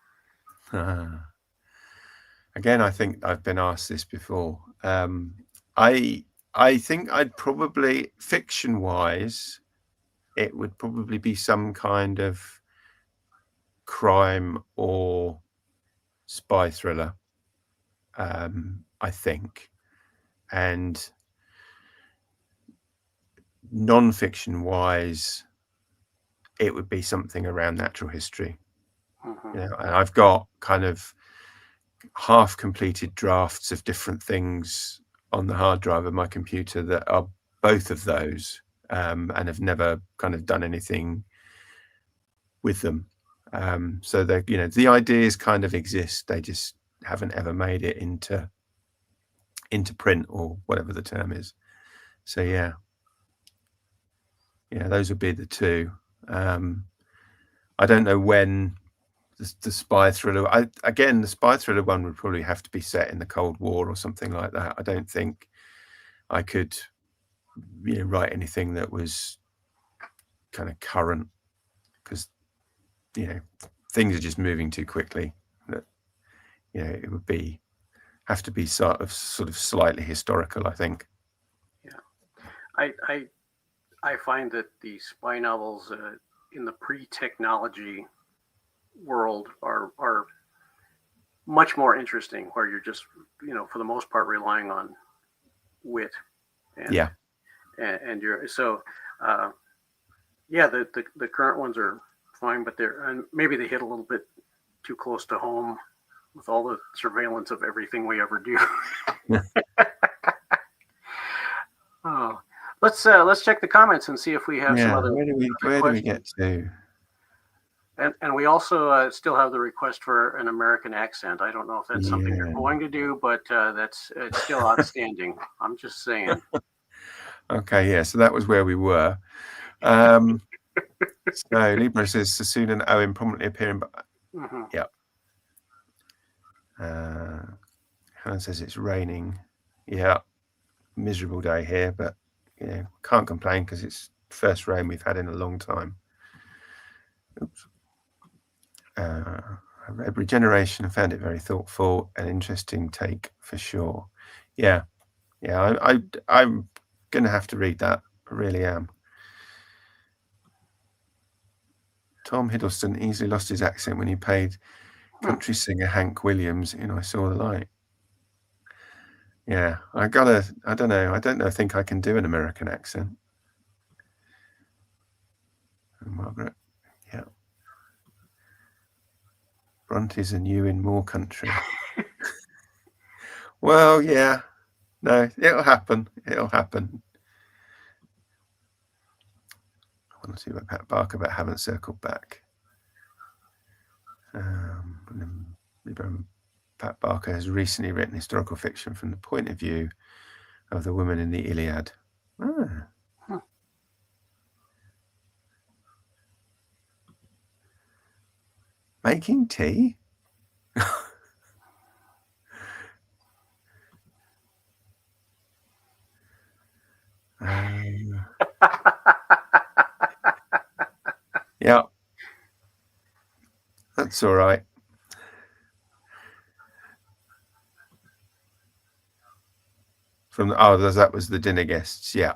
Speaker 1: Again, I think I've been asked this before. I think I'd probably, fiction-wise, it would probably be some kind of crime or spy thriller, I think. And non-fiction-wise, it would be something around natural history. And I've got kind of half-completed drafts of different things on the hard drive of my computer that are both of those, and have never kind of done anything with them. So the ideas kind of exist, they just haven't ever made it into print, or whatever the term is. So yeah, those would be the two. I don't know when the spy thriller, the spy thriller one would probably have to be set in the Cold War or something like that. I don't think I could write anything that was kind of current, because things are just moving too quickly. That it would have to be sort of slightly historical, I think.
Speaker 2: Yeah, I find that the spy novels in the pre-technology world are much more interesting, where you're just for the most part relying on wit and you're the current ones are fine, but maybe they hit a little bit too close to home with all the surveillance of everything we ever do. Let's check the comments and see if we have some other.
Speaker 1: Where do we get to?
Speaker 2: And we also still have the request for an American accent. I don't know if that's something you're going to do, but it's still outstanding. I'm just saying.
Speaker 1: Okay, yeah. So that was where we were. So Libra says Sassoon and Owen prominently appearing. Yeah. Helen says it's raining. Yeah, miserable day here, but can't complain because it's first rain we've had in a long time. Oops. I read Regeneration and found it very thoughtful and interesting take for sure. Yeah. I'm going to have to read that. I really am. Tom Hiddleston easily lost his accent when he played country singer Hank Williams in I Saw the Light. Yeah, I don't know. I think I can do an American accent. And Margaret, yeah. Bronte's and you in more country. Well, yeah. No, it'll happen. It'll happen. I want to see about Pat Barker, but haven't circled back. Pat Barker has recently written historical fiction from the point of view of the woman in the Iliad. Making tea? Yeah, that's all right. That was the dinner guests. Yeah.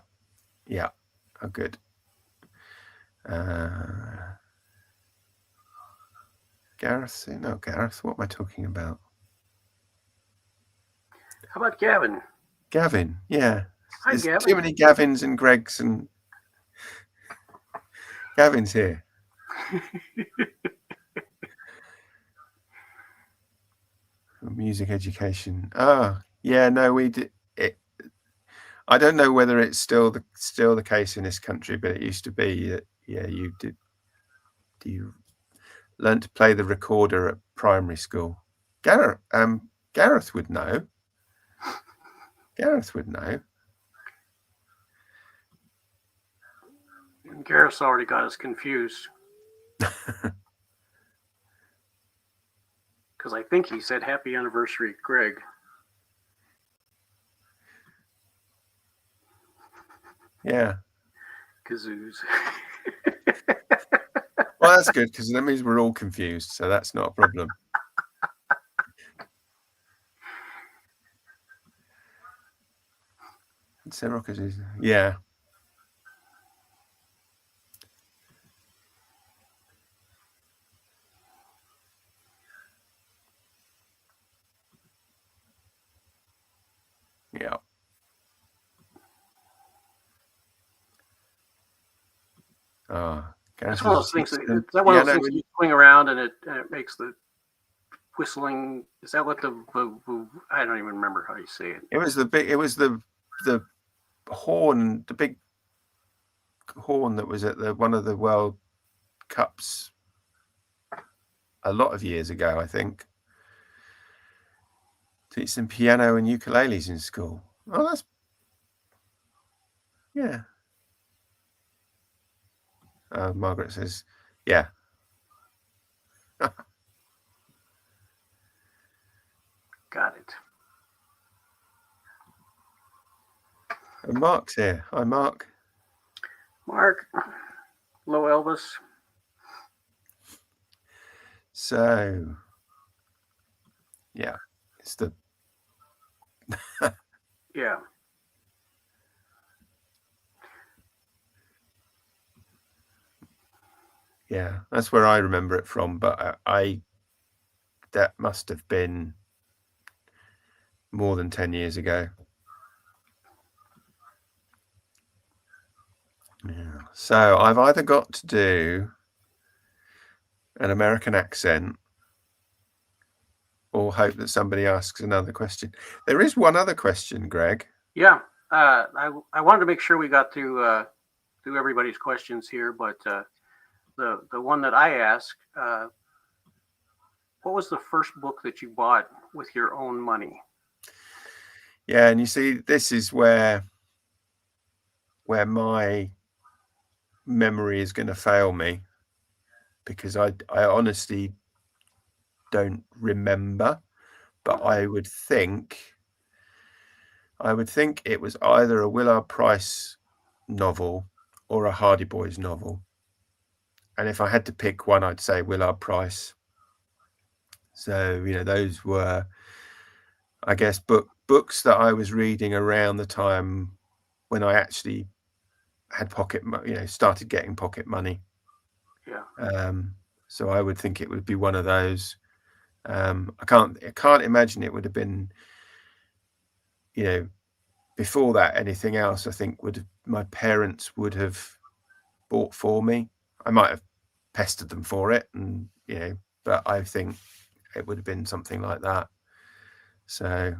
Speaker 1: Oh, good. Gareth? No, Gareth. What am I talking about?
Speaker 2: How about Gavin?
Speaker 1: Gavin, yeah.
Speaker 2: Hi,
Speaker 1: There's
Speaker 2: Gavin.
Speaker 1: too many Gavins and Gregs and Gavin's here. Music education. Yeah, no, we did it. I don't know whether it's still the case in this country, but it used to be that you learned to play the recorder at primary school. Gareth would know. Gareth would know.
Speaker 2: Gareth's already got us confused. Because I think he said happy anniversary, Greg.
Speaker 1: Yeah.
Speaker 2: Kazoos.
Speaker 1: Well, that's good because that means we're all confused, so that's not a problem. Yeah. Yeah.
Speaker 2: It's one of those things. It's one of those things you swing around and it makes the whistling. Is that what the? I don't even remember how you say it.
Speaker 1: It was the horn, the big horn that was at one of the World Cups a lot of years ago, I think. Teach some piano and ukuleles in school. Oh, that's yeah. Margaret says, yeah.
Speaker 2: Got it.
Speaker 1: And Mark's here. Hi, Mark.
Speaker 2: Mark. Hello, Elvis.
Speaker 1: So, yeah, it's the...
Speaker 2: Yeah.
Speaker 1: Yeah, that's where I remember it from, but that must have been more than 10 years ago. Yeah. So I've either got to do an American accent or hope that somebody asks another question. There is one other question, Greg.
Speaker 2: Yeah, I wanted to make sure we got through everybody's questions here, but the one that I asked, what was the first book that you bought with your own money?
Speaker 1: Yeah, and you see, this is where my memory is going to fail me, because I honestly don't remember, but I would think it was either a Willard Price novel or a Hardy Boys novel. And if I had to pick one, I'd say Willard Price. So, those were, I guess, books that I was reading around the time when I actually had started getting pocket money.
Speaker 2: Yeah.
Speaker 1: So I would think it would be one of those. I can't imagine it would have been, before that, anything else. I think my parents would have bought for me. I might have pestered them for it, and but I think it would have been something like that. So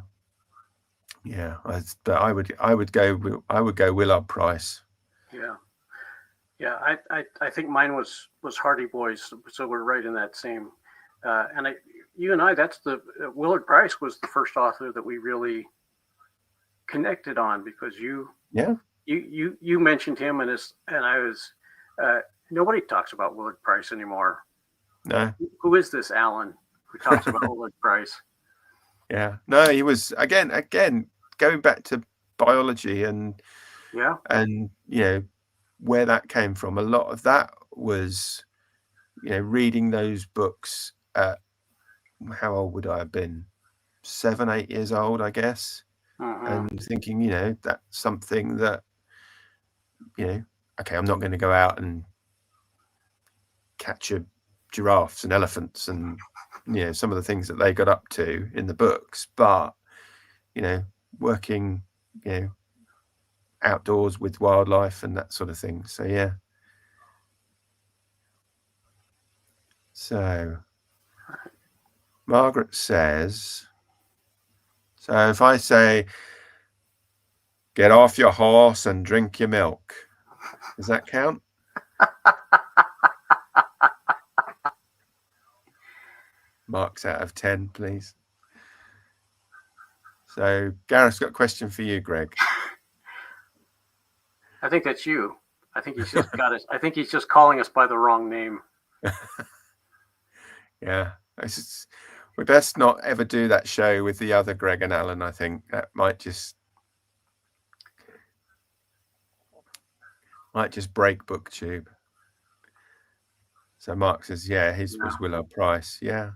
Speaker 1: yeah, I would go Willard Price.
Speaker 2: Yeah, I think mine was Hardy Boys, so we're right in that same. And you and I, that's Willard Price was the first author that we really connected on, because you mentioned him, and I was nobody talks about Willard Price anymore.
Speaker 1: No.
Speaker 2: Who is this Alan who talks about Willard Price?
Speaker 1: Yeah, no, he was again going back to biology and where that came from. A lot of that was reading those books at, how old would I have been? 7, 8 years old, I guess. And thinking, that's something that, okay, I'm not going to go out and capture giraffes and elephants and some of the things that they got up to in the books, but working outdoors with wildlife and that sort of thing. So yeah. So Margaret says, so if I say, get off your horse and drink your milk, does that count? Marks out of 10, please. So Gareth's got a question for you, Greg.
Speaker 2: I think that's you. I think he's just got us. I think he's just calling us by the wrong name.
Speaker 1: Yeah, we best not ever do that show with the other Greg and Alan. I think that might just break BookTube. So Mark says, yeah, his was Willard Price. Yeah.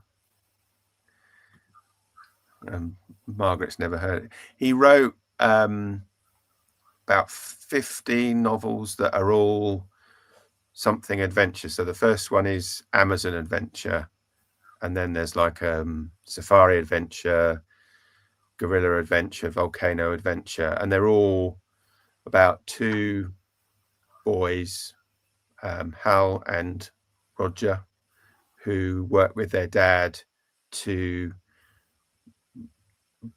Speaker 1: Margaret's never heard it. He wrote about 15 novels that are all something adventure. So the first one is Amazon Adventure, and then there's like Safari Adventure, Gorilla Adventure, Volcano Adventure, and they're all about two boys, Hal and Roger, who work with their dad to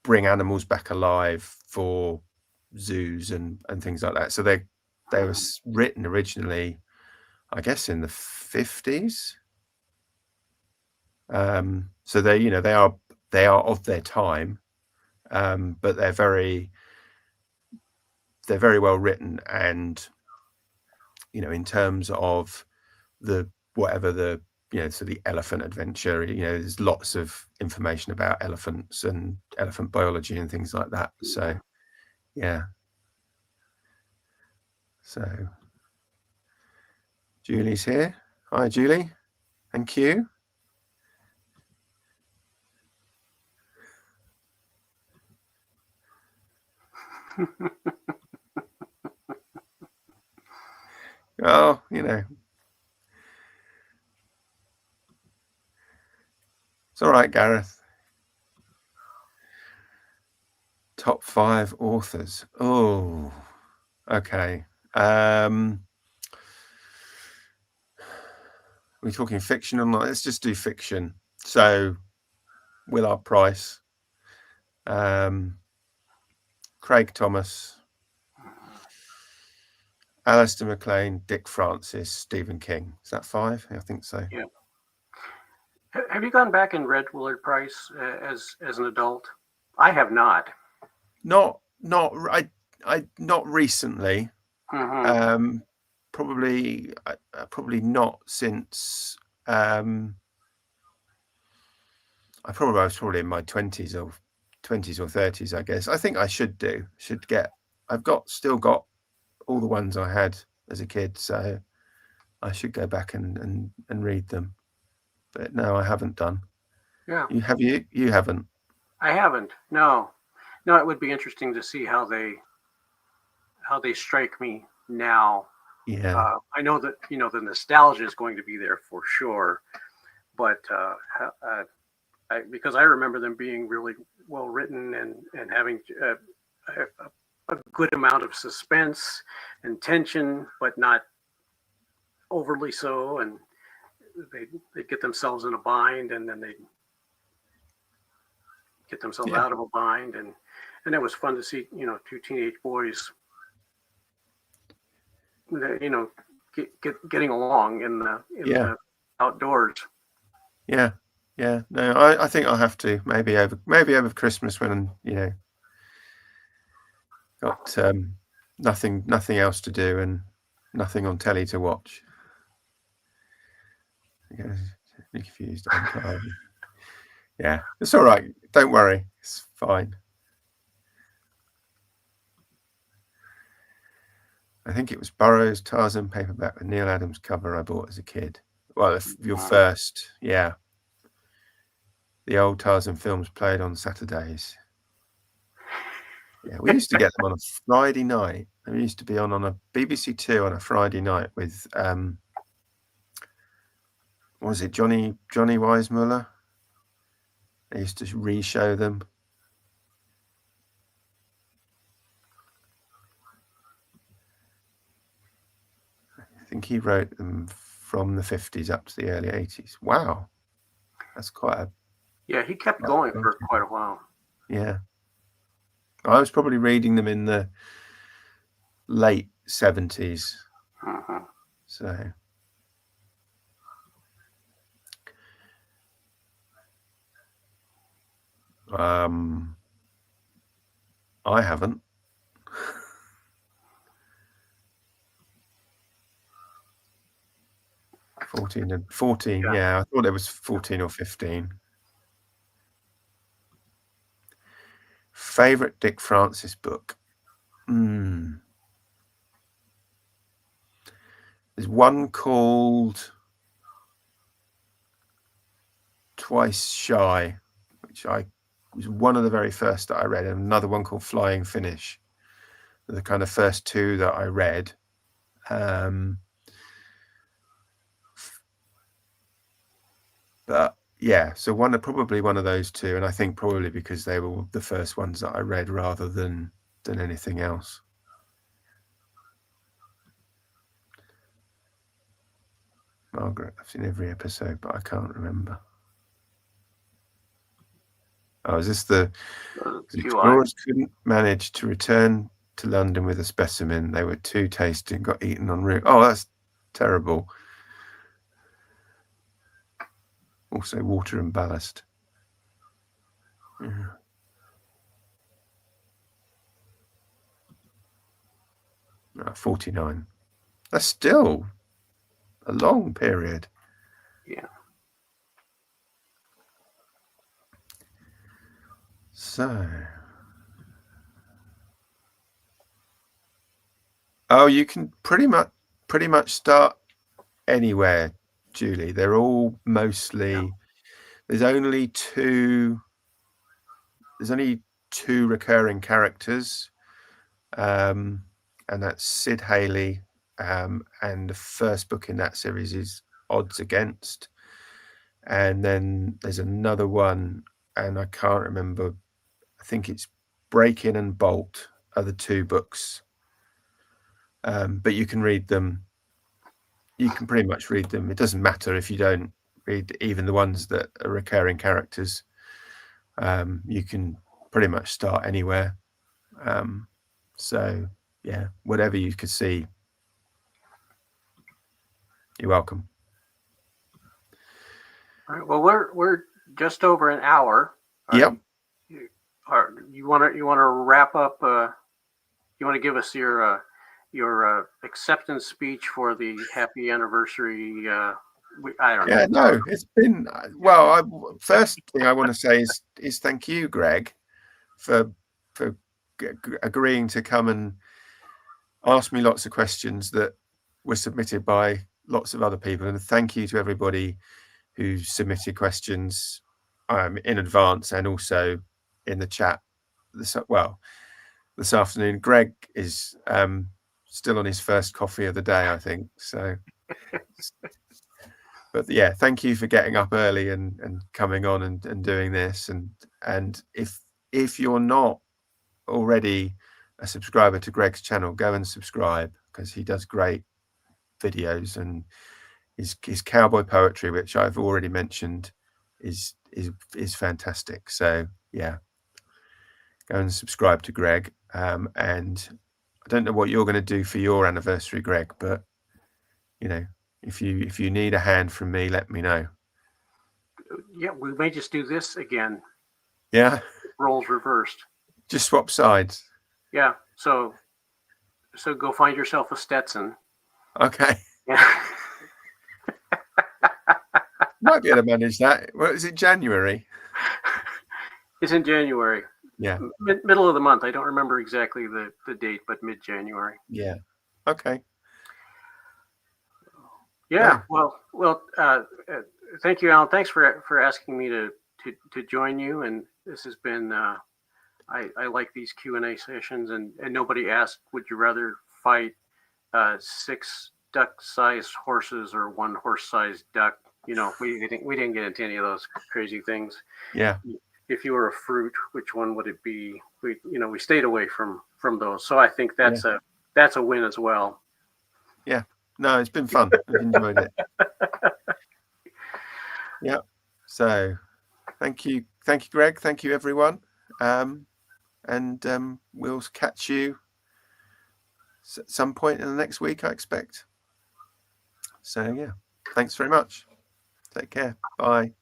Speaker 1: bring animals back alive for zoos and things like that. So they were written originally, I guess, in the 50s. So they are of their time, but they're very well written, and in terms of the elephant adventure, there's lots of information about elephants and elephant biology and things like that. So yeah. So Julie's here. Hi, Julie. Thank you. Oh, it's all right, Gareth. Top 5 authors. Oh, okay. We're talking fiction or not? Let's just do fiction. So Willard Price, Craig Thomas, Alistair MacLean, Dick Francis, Stephen King. Is that 5? I think so.
Speaker 2: Yeah. Have you gone back and read Willard Price as an adult? I have not.
Speaker 1: Not recently. Probably not since. I was probably in my 20s or 30s, I guess. I think I should get. I've still got all the ones I had as a kid, so I should go back and read them. But no, I haven't done.
Speaker 2: Yeah.
Speaker 1: You have you? You haven't?
Speaker 2: I haven't. No. No, it would be interesting to see how they strike me now.
Speaker 1: Yeah.
Speaker 2: I know that the nostalgia is going to be there for sure, but because I remember them being really well written and having a good amount of suspense and tension, but not overly so, and they get themselves in a bind, and then they get themselves out of a bind, and it was fun to see two teenage boys getting along in the outdoors.
Speaker 1: Yeah. No, I think I'll have to maybe over Christmas when got nothing else to do and nothing on telly to watch. Confused. Yeah, it's all right. Don't worry, it's fine. I think it was Burroughs Tarzan paperback with Neil Adams cover I bought as a kid. Well, your first, yeah. The old Tarzan films played on Saturdays. Yeah, we used to get them on a Friday night. They used to be on a BBC Two on a Friday night with what was it, Johnny Weissmuller? They used to re-show them. I think he wrote them from the 50s up to the early 80s. Wow, that's quite a...
Speaker 2: Yeah, he kept going for quite a while.
Speaker 1: Yeah. I was probably reading them in the late 70s.
Speaker 2: Uh-huh.
Speaker 1: So... I haven't. Fourteen. Yeah, I thought it was 14 or 15. Favorite Dick Francis book? There's one called Twice Shy, which was one of the very first that I read, and another one called Flying Finish, the kind of first two that I read. But yeah, so probably one of those two, and I think probably because they were the first ones that I read rather than anything else. Margaret, I've seen every episode, but I can't remember. Oh, is this the explorers couldn't manage to return to London with a specimen? They were too tasty and got eaten en route. Oh, that's terrible. Also, water and ballast. Yeah. No, 49. That's still a long period.
Speaker 2: Yeah.
Speaker 1: So, you can pretty much start anywhere, Julie. They're all mostly. There's only two recurring characters, and that's Sid Haley, and the first book in that series is Odds Against, and then there's another one, and I can't remember. I think it's Break In and Bolt are the two books, but you can read them. You can pretty much read them. It doesn't matter if you don't read even the ones that are recurring characters. You can pretty much start anywhere. So yeah, whatever you could see, you're welcome.
Speaker 2: All right. Well, we're just over an hour.
Speaker 1: Yep.
Speaker 2: You want to wrap up? You want to give us your acceptance speech for the happy anniversary? I don't know.
Speaker 1: Yeah, no, it's been well. First thing I want to say is thank you, Greg, for agreeing to come and asked me lots of questions that were submitted by lots of other people, and thank you to everybody who submitted questions in advance and also in the chat this afternoon. Greg is still on his first coffee of the day, I think. So, but yeah, thank you for getting up early and coming on and doing this. And if you're not already a subscriber to Greg's channel, go and subscribe, because he does great videos, and his cowboy poetry, which I've already mentioned, is fantastic. So yeah, go and subscribe to Greg. And I don't know what you're going to do for your anniversary, Greg, but you know, if you need a hand from me, let me know.
Speaker 2: Yeah, we may just do this again.
Speaker 1: Yeah,
Speaker 2: roles reversed.
Speaker 1: Just swap sides.
Speaker 2: Yeah. So go find yourself a Stetson.
Speaker 1: Okay.
Speaker 2: Yeah.
Speaker 1: Might be able to manage that. Well, is it January?
Speaker 2: It's in January.
Speaker 1: Yeah.
Speaker 2: Middle of the month. I don't remember exactly the date, but mid-January.
Speaker 1: Yeah. Okay.
Speaker 2: Yeah. Well. Thank you, Alan. Thanks for asking me to join you. And this has been. I like these Q&A sessions, and nobody asked, would you rather fight 6 duck-sized horses or 1 horse-sized duck? You know, we didn't get into any of those crazy things.
Speaker 1: Yeah.
Speaker 2: If you were a fruit, which one would it be? We stayed away from those. So I think that's a win as well.
Speaker 1: Yeah. No, it's been fun. I've enjoyed it. Yeah. So thank you, Greg. Thank you, everyone. And we'll catch you at some point in the next week, I expect. So yeah, thanks very much. Take care. Bye.